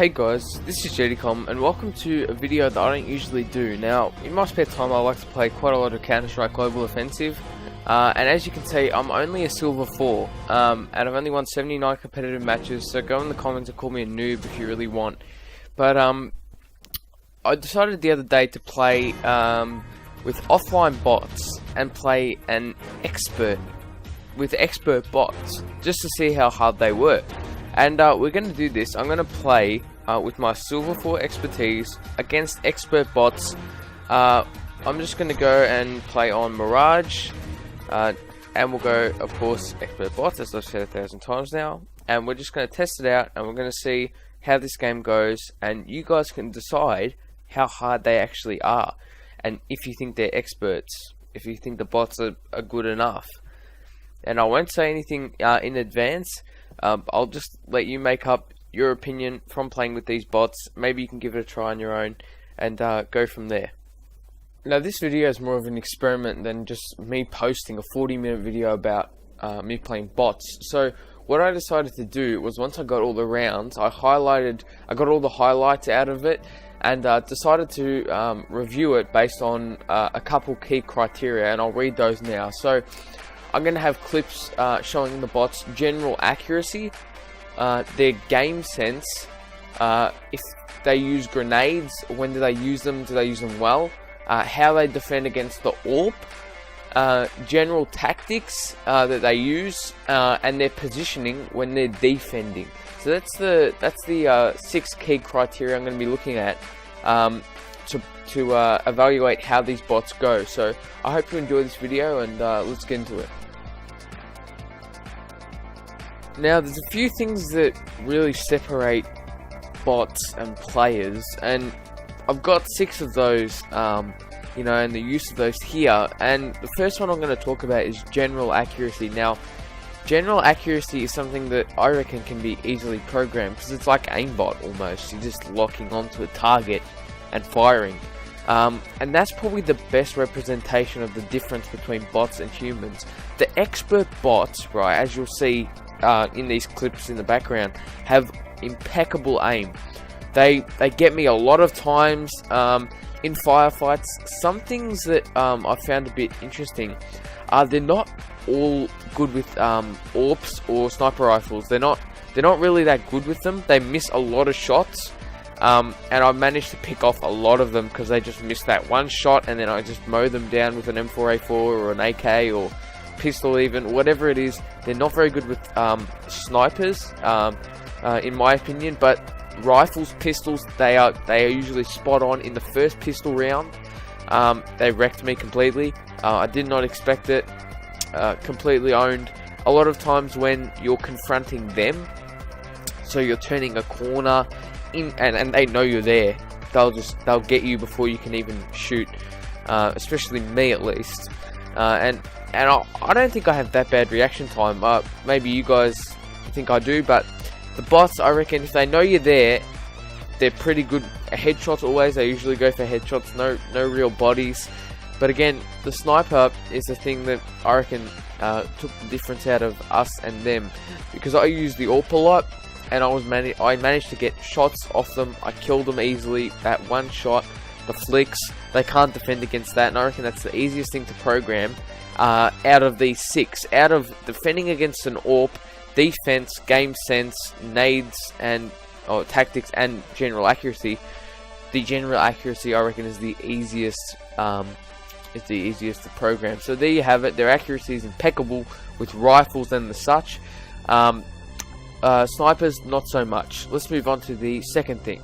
Hey guys, this is Jettycom and welcome to a video that I don't usually do. Now, in my spare time I like to play quite a lot of Counter-Strike Global Offensive, and as you can see I'm only a Silver 4, and I've only won 79 competitive matches, so go in the comments and call me a noob if you really want. But I decided the other day to play with offline bots and play an expert with expert bots just to see how hard they were. And we're going to do this. I'm going to play with my Silver 4 expertise against expert bots. I'm just going to go and play on Mirage, and we'll go, of course, expert bots, as I've said 1,000 times now. And we're just going to test it out, and we're going to see how this game goes. And you guys can decide how hard they actually are, and if you think they're experts, if you think the bots are good enough. And I won't say anything in advance. I'll just let you make up your opinion from playing with these bots. Maybe you can give it a try on your own and go from there. Now this video is more of an experiment than just me posting a 40-minute video about me playing bots. So what I decided to do was, once I got all the rounds, I got all the highlights out of it, and decided to review it based on a couple key criteria, and I'll read those now. So I'm going to have clips showing the bots' general accuracy, their game sense, if they use grenades, when do they use them well, how they defend against the AWP, general tactics that they use, and their positioning when they're defending. So that's the 6 key criteria I'm going to be looking at to evaluate how these bots go. So I hope you enjoy this video, and let's get into it. Now, there's a few things that really separate bots and players, and I've got 6 of those, you know, and the use of those here. And the first one I'm going to talk about is general accuracy. Now, general accuracy is something that I reckon can be easily programmed, because it's like aimbot almost. You're just locking onto a target and firing. And that's probably the best representation of the difference between bots and humans. The expert bots, right, as you'll see in these clips in the background, have impeccable aim. They get me a lot of times in firefights. Some things that I found a bit interesting are they're not all good with AWPs or sniper rifles. They're not really that good with them. They miss a lot of shots, and I managed to pick off a lot of them because they just missed that one shot, and then I just mow them down with an M4A4 or an AK or pistol, even whatever it is. They're not very good with snipers, in my opinion, but rifles, pistols, they are usually spot on in the first pistol round. They wrecked me completely. I did not expect it. Completely owned. A lot of times when you're confronting them, so you're turning a corner in, and they know you're there, they'll get you before you can even shoot. Especially me, at least. And I don't think I have that bad reaction time. Maybe you guys think I do, but the bots, I reckon, if they know you're there, they're pretty good. Headshots always, they usually go for headshots, no real bodies. But again, the sniper is the thing that I reckon took the difference out of us and them, because I used the AWP a lot, and I managed to get shots off them. I killed them easily. That one shot, the flicks, they can't defend against that, and I reckon that's the easiest thing to program out of these 6. Out of defending against an AWP, defense, game sense, NADES, and tactics, and general accuracy. The general accuracy, I reckon, is the easiest. It's the easiest to program. So there you have it. Their accuracy is impeccable with rifles and the such. Snipers, not so much. Let's move on to the second thing.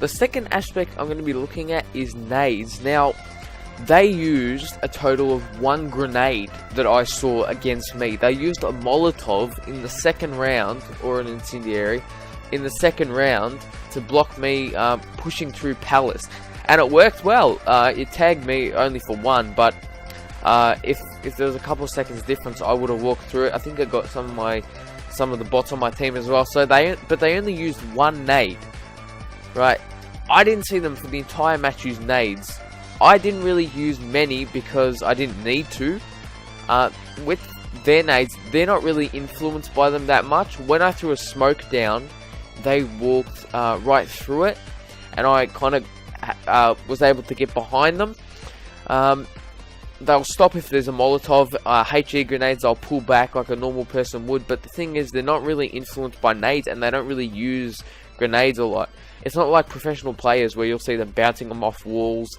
The second aspect I'm going to be looking at is NADES. Now, they used a total of 1 grenade that I saw against me. They used a Molotov in the second round, or an incendiary, in the second round to block me pushing through Palace. And it worked well. It tagged me only for 1, but if there was a couple of seconds difference, I would have walked through it. I think I got some of the bots on my team as well. So they only used 1 nade. Right, I didn't see them for the entire match use nades. I didn't really use many because I didn't need to. With their nades, they're not really influenced by them that much. When I threw a smoke down, they walked right through it, and I kind of was able to get behind them. They'll stop if there's a Molotov. HE grenades, I'll pull back like a normal person would, but the thing is, they're not really influenced by nades, and they don't really use grenades a lot. It's not like professional players where you'll see them bouncing them off walls.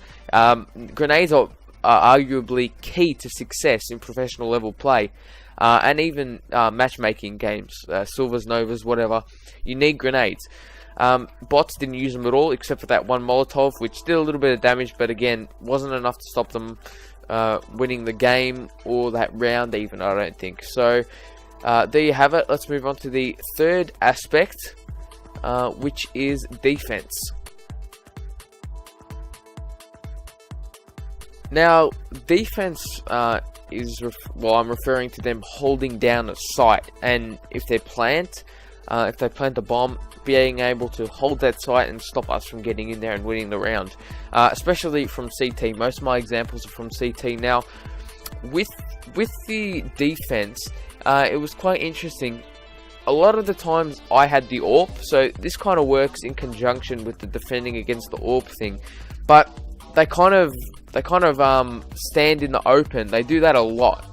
Grenades are arguably key to success in professional level play, and even matchmaking games, Silvers, Novas, whatever. You need grenades. Bots didn't use them at all, except for that one Molotov, which did a little bit of damage, but again, wasn't enough to stop them winning the game or that round even, I don't think. So there you have it. Let's move on to the third aspect, which is defense. Now, defense I'm referring to them holding down a site, and if they plant a bomb, being able to hold that site and stop us from getting in there and winning the round, especially from CT. Most of my examples are from CT. Now, with the defense, it was quite interesting. A lot of the times I had the AWP, so this kind of works in conjunction with the defending against the AWP thing, but they kind of stand in the open. They do that a lot.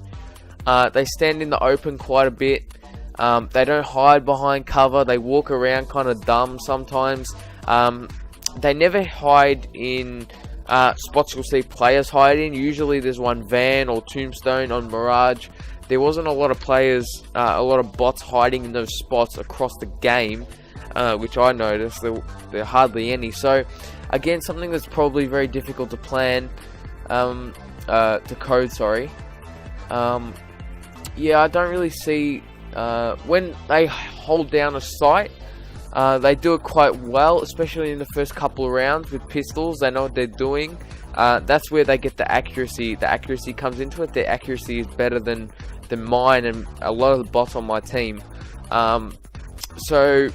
They stand in the open quite a bit. They don't hide behind cover. They walk around kind of dumb sometimes. They never hide in spots you'll see players hide in. Usually there's one van or tombstone on Mirage. There wasn't a lot of players, a lot of bots hiding in those spots across the game, which I noticed. There are hardly any. So again, something that's probably very difficult to plan, to code, sorry. Yeah, I don't really see, when they hold down a site, they do it quite well, especially in the first couple of rounds with pistols. They know what they're doing. That's where they get the accuracy. The accuracy comes into it. Their accuracy is better than mine and a lot of the bots on my team. So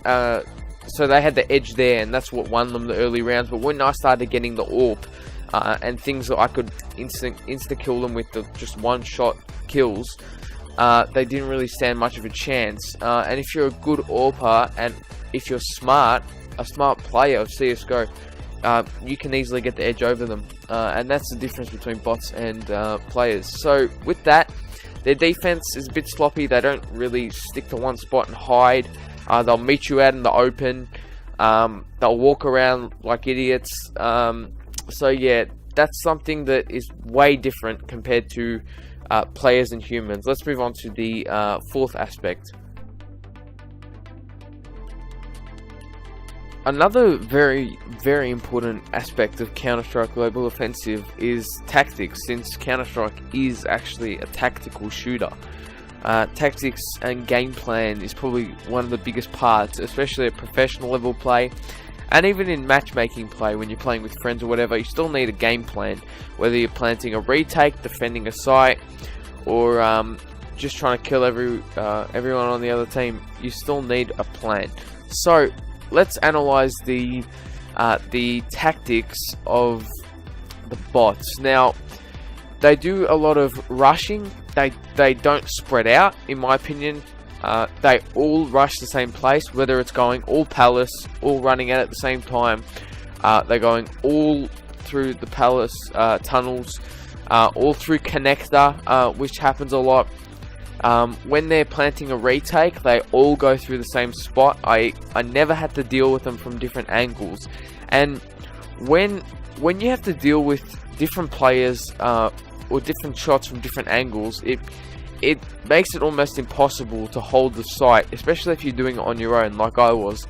they had the edge there, and that's what won them the early rounds. But when I started getting the AWP and things that I could insta kill them with just one shot kills, they didn't really stand much of a chance. And if you're a good AWPer, and if you're a smart player of CSGO, you can easily get the edge over them. And that's the difference between bots and players. So with that, their defense is a bit sloppy. They don't really stick to one spot and hide. They'll meet you out in the open. They'll walk around like idiots. So yeah, that's something that is way different compared to players and humans. Let's move on to the fourth aspect. Another very, very important aspect of Counter-Strike Global Offensive is tactics, since Counter-Strike is actually a tactical shooter. Tactics and game plan is probably one of the biggest parts, especially at professional level play, and even in matchmaking play when you're playing with friends or whatever. You still need a game plan, whether you're planting a retake, defending a site, or just trying to kill everyone on the other team. You still need a plan. So let's analyze the tactics of the bots. Now, they do a lot of rushing. They don't spread out, in my opinion. They all rush the same place, whether it's going all palace, all running out at the same time. They're going all through the palace tunnels, all through connector, which happens a lot. When they're planting a retake, they all go through the same spot. I never had to deal with them from different angles. And when you have to deal with different players or different shots from different angles, it makes it almost impossible to hold the site, especially if you're doing it on your own like I was.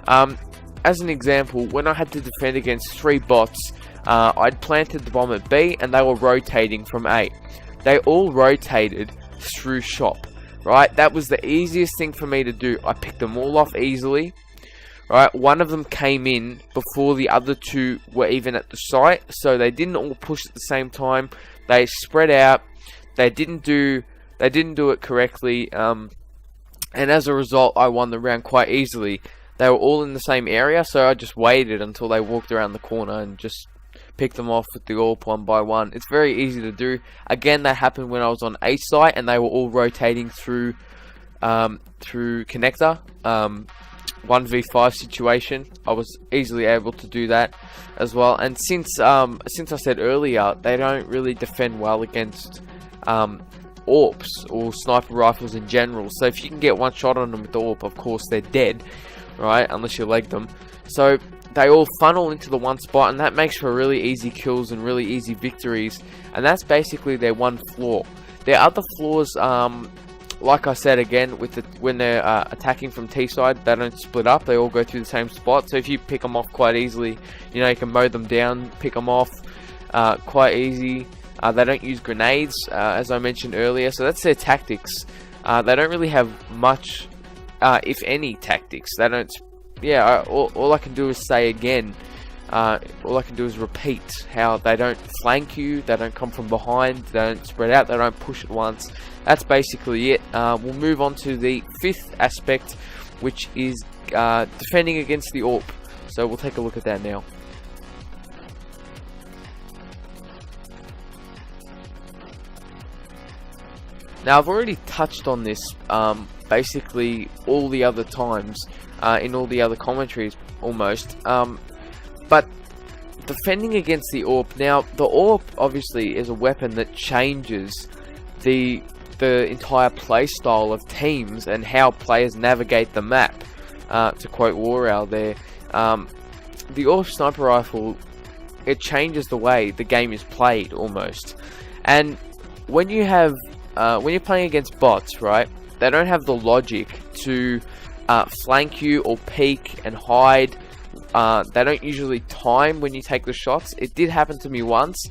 As an example, when I had to defend against 3 bots, I'd planted the bomb at B and they were rotating from A. They all rotated through shop, right? That was the easiest thing for me to do. I picked them all off easily, right? One of them came in before the other 2 were even at the site, so they didn't all push at the same time. They spread out. They didn't do it correctly, and as a result, I won the round quite easily. They were all in the same area, so I just waited until they walked around the corner and just pick them off with the AWP one by one. It's very easy to do. Again, that happened when I was on A site and they were all rotating through connector. 1v5 situation, I was easily able to do that as well. And since I said earlier, they don't really defend well against AWPs or sniper rifles in general. So if you can get one shot on them with the AWP, of course they're dead, right? Unless you leg them. So they all funnel into the one spot, and that makes for really easy kills and really easy victories. And that's basically their one flaw. Their other flaws, like I said again, when they're attacking from T side, they don't split up. They all go through the same spot. So if you pick them off quite easily, you know, you can mow them down, pick them off quite easy. They don't use grenades, as I mentioned earlier. So that's their tactics. They don't really have much, if any, tactics. They don't. Yeah. All I can do is say again. All I can do is repeat how they don't flank you, they don't come from behind, they don't spread out, they don't push at once. That's basically it. We'll move on to the fifth aspect, which is defending against the AWP. So we'll take a look at that now. Now I've already touched on this basically all the other times in all the other commentaries almost. But defending against the AWP, now the AWP obviously is a weapon that changes the entire play style of teams and how players navigate the map. To quote Warow there, the AWP sniper rifle, it changes the way the game is played almost. And when you have when you're playing against bots, right, they don't have the logic to flank you or peek and hide. They don't usually time when you take the shots. It did happen to me once.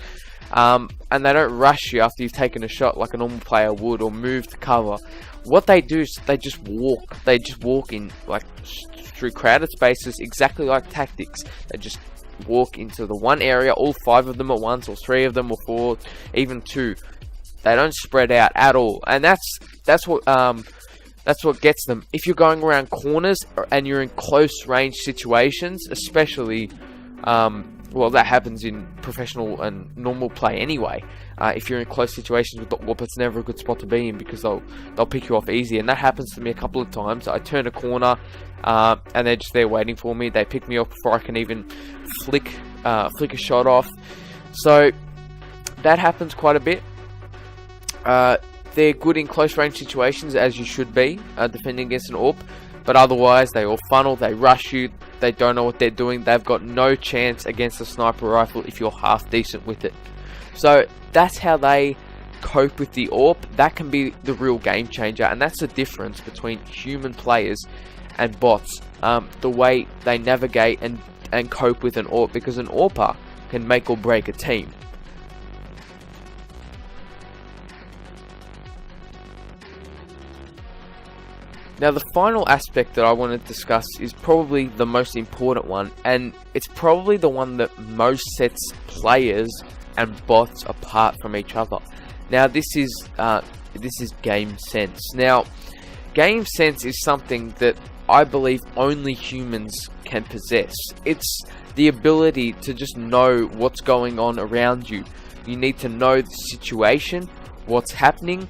And they don't rush you after you've taken a shot like a normal player would, or move to cover. What they do is they just walk. They just walk in like through crowded spaces, exactly like tactics. They just walk into the one area, all 5 of them at once, or 3 of them, or 4, even 2. They don't spread out at all, and that's what gets them. If you're going around corners and you're in close range situations, especially, well, that happens in professional and normal play anyway. If you're in close situations with the AWP, it's never a good spot to be in because they'll pick you off easy, and that happens to me a couple of times. I turn a corner, and they're just there waiting for me. They pick me off before I can even flick a shot off. So that happens quite a bit. They're good in close range situations, as you should be, defending against an AWP, but otherwise they all funnel, they rush you, they don't know what they're doing, they've got no chance against a sniper rifle if you're half decent with it. So that's how they cope with the AWP. That can be the real game changer, and that's the difference between human players and bots, the way they navigate and cope with an AWP, because an AWPer can make or break a team. Now the final aspect that I want to discuss is probably the most important one, and it's probably the one that most sets players and bots apart from each other. Now this is game sense. Now game sense is something that I believe only humans can possess. It's the ability to just know what's going on around you. You need to know the situation, what's happening.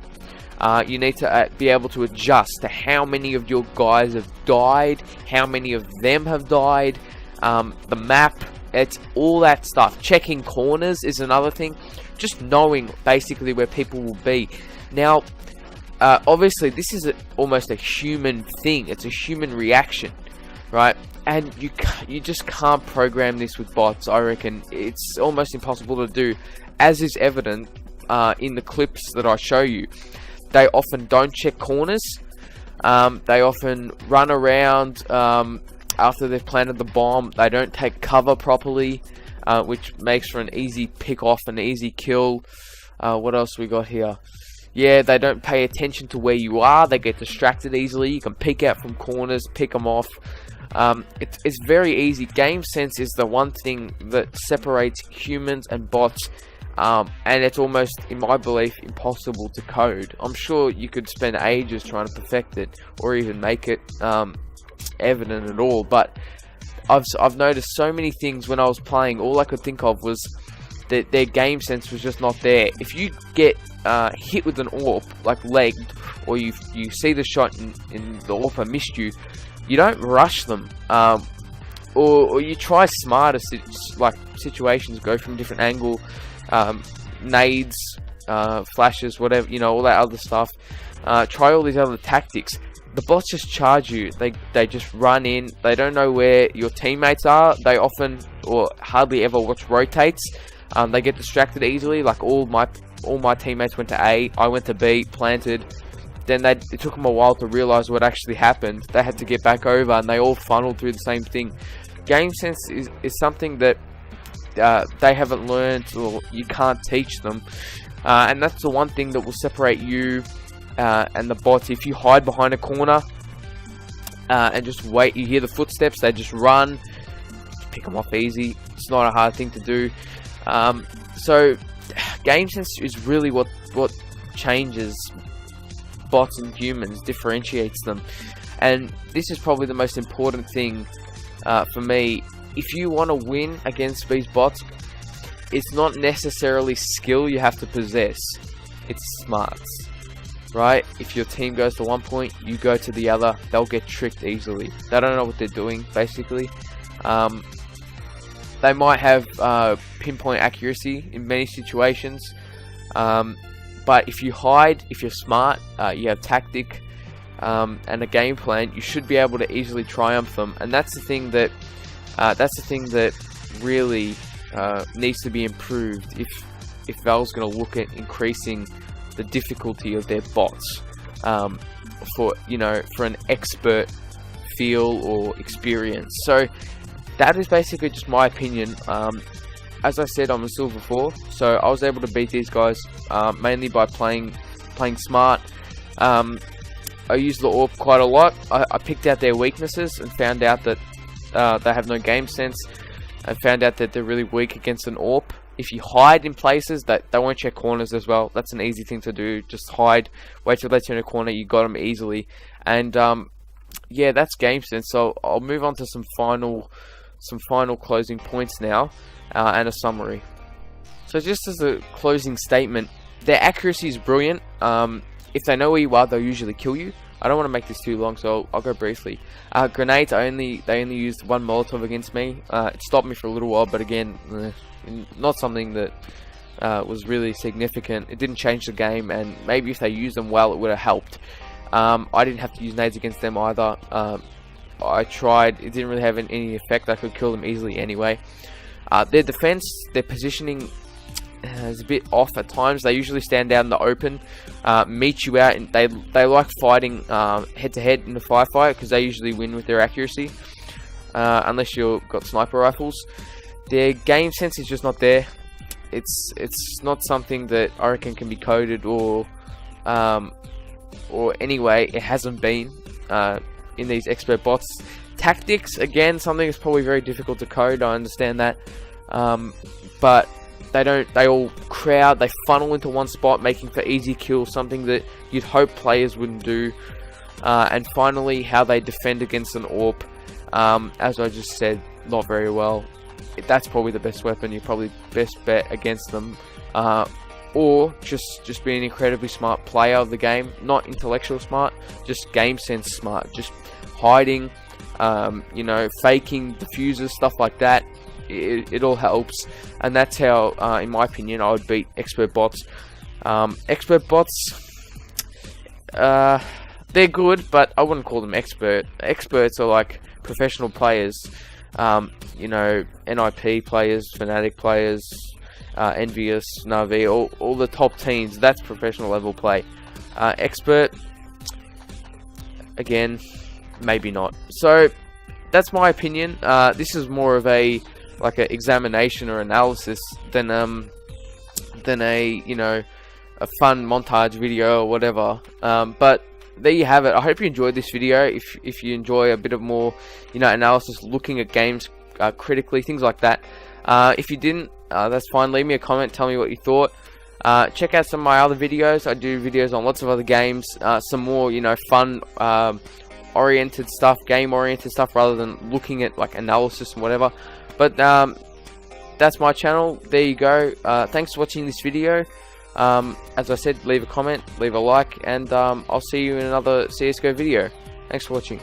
You need to be able to adjust to how many of your guys have died, how many of them have died, the map, it's all that stuff. Checking corners is another thing. Just knowing basically where people will be. Now, obviously this is almost a human thing. It's a human reaction, right? And you just can't program this with bots, I reckon. It's almost impossible to do, as is evident in the clips that I show you. They often don't check corners. They often run around after they've planted the bomb. They don't take cover properly, which makes for an easy pick off, an easy kill. What else we got here? Yeah, they don't pay attention to where you are. They get distracted easily. You can peek out from corners, pick them off. It's very easy. Game sense is the one thing that separates humans and bots. And it's almost, in my belief, impossible to code. I'm sure you could spend ages trying to perfect it, or even make it evident at all, but I've noticed so many things when I was playing. All I could think of was that their game sense was just not there. If you get hit with an AWP, like legged, or you see the shot and the AWP missed you, you don't rush them, or you try smarter situations, go from a different angle, nades, flashes, whatever, you know, all that other stuff. Try all these other tactics. The bots just charge you. They just run in. They don't know where your teammates are. They often or hardly ever watch rotates. They get distracted easily. Like all my teammates went to A. I went to B, planted. Then it took them a while to realize what actually happened. They had to get back over, and they all funneled through the same thing. Game sense is something that they haven't learned, or you can't teach them. And that's the one thing that will separate you and the bots. If you hide behind a corner and just wait, you hear the footsteps, they just run, just pick them off easy. It's not a hard thing to do. So game sense is really what changes bots and humans, differentiates them. And this is probably the most important thing for me. If you want to win against these bots, it's not necessarily skill you have to possess, it's smarts, right? If your team goes to one point, you go to the other, they'll get tricked easily. They don't know what they're doing, basically. They might have pinpoint accuracy in many situations, but if you hide, if you're smart, you have tactic and a game plan, you should be able to easily triumph them. And that's the thing that really needs to be improved if Valve's going to look at increasing the difficulty of their bots for an expert feel or experience. So that is basically just my opinion. As I said, I'm a Silver 4, so I was able to beat these guys mainly by playing smart. I used the AWP quite a lot. I picked out their weaknesses and found out that they have no game sense, and found out that they're really weak against an AWP. If you hide in places, they won't check corners as well. That's an easy thing to do. Just hide, wait till they turn a corner, you got them easily. And yeah, that's game sense. So I'll move on to some final closing points now, and a summary. So just as a closing statement, their accuracy is brilliant. If they know where you are, they'll usually kill you. I don't want to make this too long, so I'll go briefly. Grenades, they only used one Molotov against me. It stopped me for a little while, but again, not something that was really significant. It didn't change the game, and maybe if they used them well, it would have helped. I didn't have to use nades against them either. I tried, it didn't really have any effect. I could kill them easily anyway. Their defense, their positioning is a bit off at times. They usually stand down in the open, meet you out, and they like fighting head to head in the firefight, because they usually win with their accuracy, unless you've got sniper rifles. Their game sense is just not there. It's not something that I reckon can be coded, or anyway, it hasn't been in these expert bots. Tactics, again, something that's probably very difficult to code. I understand that, but they all crowd, they funnel into one spot, making for easy kills, something that you'd hope players wouldn't do. And finally, how they defend against an AWP, as I just said, not very well. That's probably the best weapon. You probably best bet against them, or just be an incredibly smart player of the game, not intellectual smart, just game sense smart, just hiding, faking diffusers, stuff like that. It all helps, and that's how, in my opinion, I would beat expert bots. Expert bots, they're good, but I wouldn't call them expert. Experts are like professional players, NIP players, Fnatic players, Envious, Na'Vi, all the top teams. That's professional level play. Expert, again, maybe not. So that's my opinion. This is more of an examination or analysis than a fun montage video or whatever. But there you have it. I hope you enjoyed this video. If you enjoy a bit of more analysis, looking at games critically, things like that. If you didn't, that's fine. Leave me a comment, tell me what you thought. Check out some of my other videos. I do videos on lots of other games, some more fun oriented stuff, game oriented stuff, rather than looking at like analysis and whatever. But that's my channel. There you go. Thanks for watching this video. As I said, leave a comment, leave a like, and I'll see you in another CSGO video. Thanks for watching.